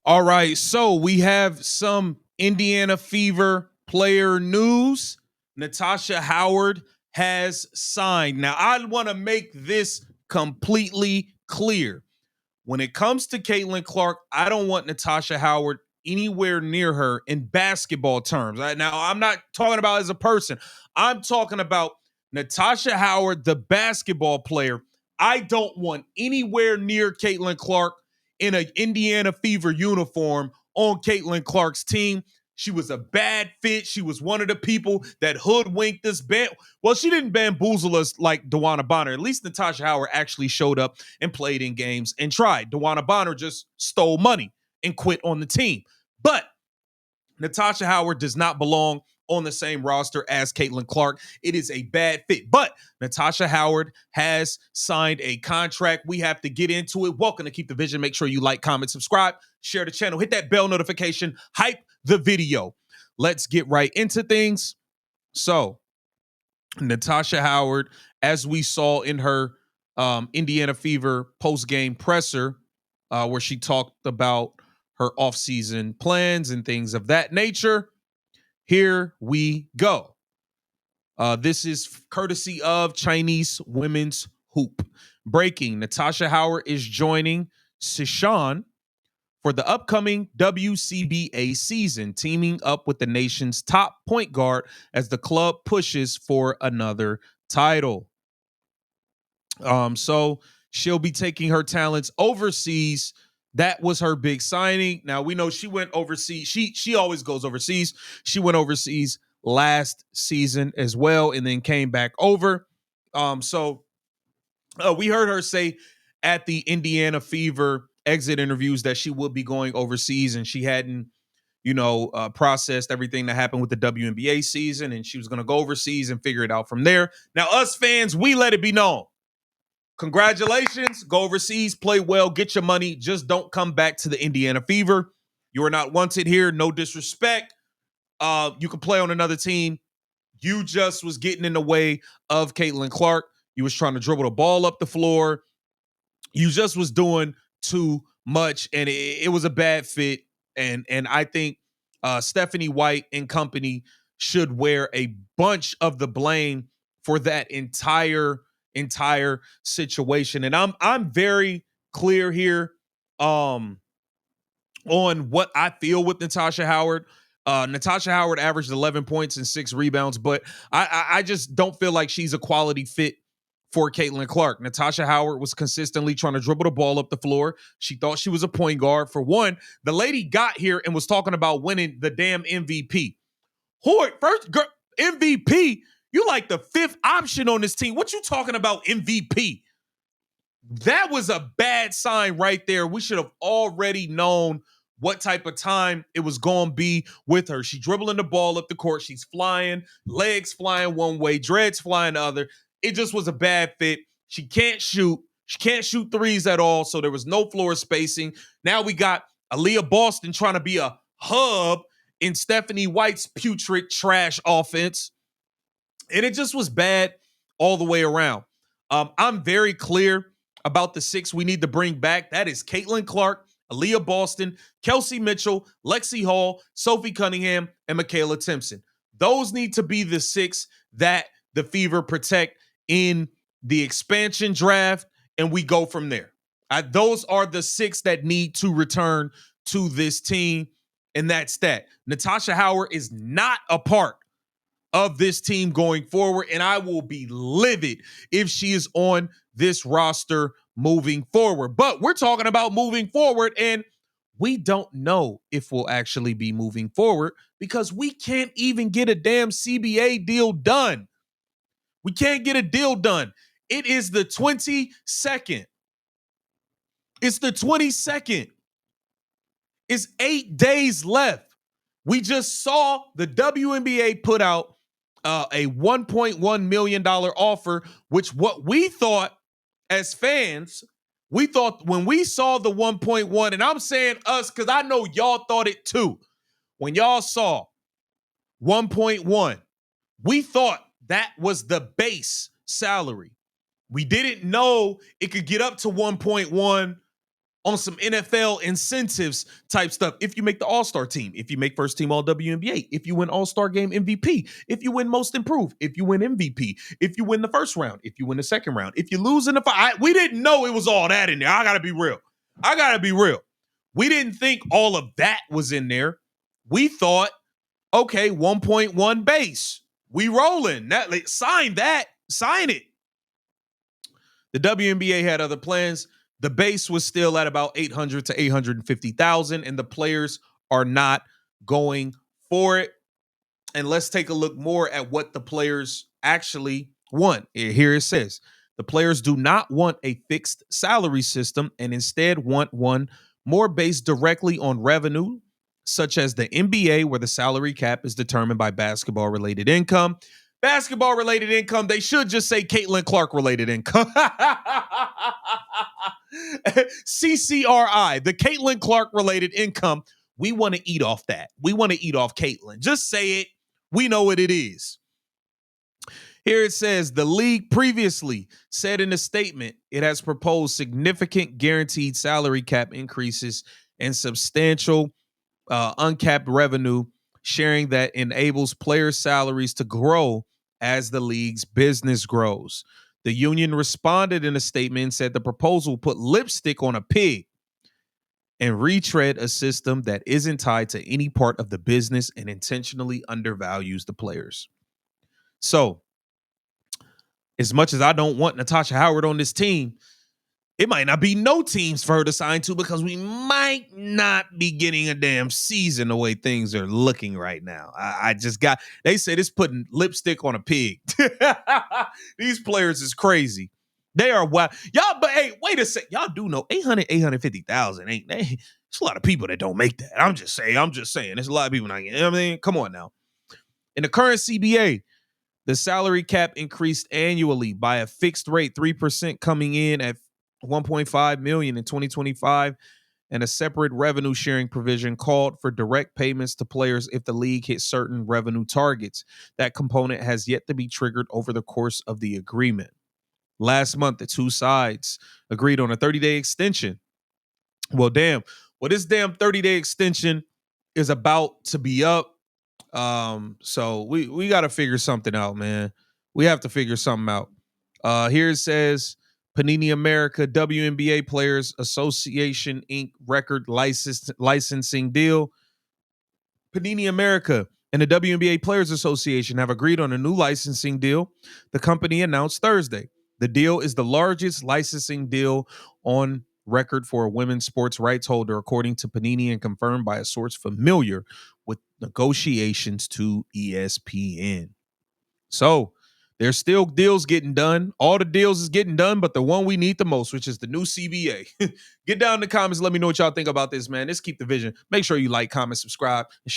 All right, so we have some Indiana Fever player news. Natasha Howard has signed. Now, I want to make this completely clear. When it comes to Caitlin Clark, I don't want Natasha Howard anywhere near her in basketball terms. Now, I'm not talking about as a person. I'm talking about Natasha Howard, the basketball player. I don't want anywhere near Caitlin Clark in an Indiana Fever uniform on Caitlin Clark's team. She was a bad fit. She was one of the people that hoodwinked us. Well, she didn't bamboozle us like DeWanna Bonner. At least Natasha Howard actually showed up and played in games and tried. DeWanna Bonner just stole money and quit on the team. But Natasha Howard does not belong on the same roster as Caitlin Clark. It is a bad fit. But Natasha Howard has signed a contract. We have to get into it. Welcome to Keep the Vision. Make sure you like, comment, subscribe, share the channel, hit that bell notification, hype the video. Let's get right into things. So, Natasha Howard, as we saw in her Indiana Fever post-game presser, where she talked about her offseason plans and things of that nature. Here we go. This is courtesy of Chinese Women's Hoop. Breaking, Natasha Howard is joining Sichuan for the upcoming WCBA season, teaming up with the nation's top point guard as the club pushes for another title. So she'll be taking her talents overseas. That was her big signing. Now we know she went overseas. She always goes overseas. She went overseas last season as well, and then came back over. So we heard her say at the Indiana Fever exit interviews that she would be going overseas, and she hadn't, processed everything that happened with the WNBA season, and she was going to go overseas and figure it out from there. Now, us fans, we let it be known. Congratulations. Go overseas, play well, get your money. Just don't come back to the Indiana Fever. You are not wanted here. No disrespect. You can play on another team. You just was getting in the way of Caitlin Clark. You was trying to dribble the ball up the floor. You just was doing too much, and it was a bad fit. And I think Stephanie White and company should wear a bunch of the blame for that entire situation. And I'm very clear here on what I feel with Natasha Howard. Natasha Howard averaged 11 points and 6 rebounds, but I just don't feel like she's a quality fit for Caitlin Clark. Natasha Howard was consistently trying to dribble the ball up the floor. She thought she was a point guard. For one, the lady got here and was talking about winning the damn MVP. First girl, MVP? You like the 5th option on this team. What you talking about MVP? That was a bad sign right there. We should have already known what type of time it was going to be with her. She dribbling the ball up the court. She's flying, legs flying one way, dreads flying the other. It just was a bad fit. She can't shoot. She can't shoot threes at all, so there was no floor spacing. Now we got Aaliyah Boston trying to be a hub in Stephanie White's putrid trash offense. And it just was bad all the way around. I'm very clear about the 6 we need to bring back. That is Caitlin Clark, Aaliyah Boston, Kelsey Mitchell, Lexi Hall, Sophie Cunningham, and Michaela Timpson. Those need to be the 6 that the Fever protect in the expansion draft, and we go from there. Those are the 6 that need to return to this team, and that's that. Natasha Howard is not a part of this team going forward, and I will be livid if she is on this roster moving forward. But we're talking about moving forward, and we don't know if we'll actually be moving forward because we can't even get a damn CBA deal done. We can't get a deal done. It is the 22nd. It's the 22nd. It's 8 days left. We just saw the WNBA put out a $1.1 million offer, which what we thought as fans, we thought when we saw the 1.1, and I'm saying us because I know y'all thought it too. When y'all saw 1.1, we thought that was the base salary. We didn't know it could get up to 1.1 on some NFL incentives type stuff. If you make the All-Star team, if you make first team all WNBA, if you win All-Star game MVP, if you win most improved, if you win MVP, if you win the first round, if you win the second round, if you lose in the fight. We didn't know it was all that in there. I gotta be real. We didn't think all of that was in there. We thought, okay, 1.1 base. We rolling. Sign it. The WNBA had other plans. The base was still at about 800 to 850,000, and the players are not going for it. And let's take a look more at what the players actually want. Here it says, the players do not want a fixed salary system and instead want one more based directly on revenue, such as the NBA, where the salary cap is determined by basketball-related income. Basketball-related income, they should just say Caitlin Clark-related income. CCRI, the Caitlin Clark-related income. We want to eat off that. We want to eat off Caitlin. Just say it. We know what it is. Here it says, the league previously said in a statement it has proposed significant guaranteed salary cap increases and substantial uncapped revenue sharing that enables players' salaries to grow as the league's business grows. The union responded in a statement and said the proposal put lipstick on a pig and retread a system that isn't tied to any part of the business and intentionally undervalues the players. So, as much as I don't want Natasha Howard on this team, it might not be no teams for her to sign to because we might not be getting a damn season the way things are looking right now. They said it's putting lipstick on a pig. These players is crazy. They are wild. Y'all, but hey, wait a sec. Y'all do know 850,000 ain't they? There's a lot of people that don't make that. I'm just saying. There's a lot of people not getting, you know what I mean? Come on now. In the current CBA, the salary cap increased annually by a fixed rate, 3% coming in at $1.5 million in 2025, and a separate revenue sharing provision called for direct payments to players if the league hits certain revenue targets. That component has yet to be triggered over the course of the agreement. Last month, the two sides agreed on a 30-day extension. Well, this damn 30-day extension is about to be up. So we got to figure something out, man. We have to figure something out. Here it says, Panini America WNBA Players Association Inc. record licensing deal. Panini America and the WNBA Players Association have agreed on a new licensing deal, the company announced Thursday. The deal is the largest licensing deal on record for a women's sports rights holder, according to Panini, and confirmed by a source familiar with negotiations to ESPN. So there's still deals getting done. All the deals is getting done, but the one we need the most, which is the new CBA. Get down in the comments. Let me know what y'all think about this, man. Let's keep the vision. Make sure you like, comment, subscribe, and share.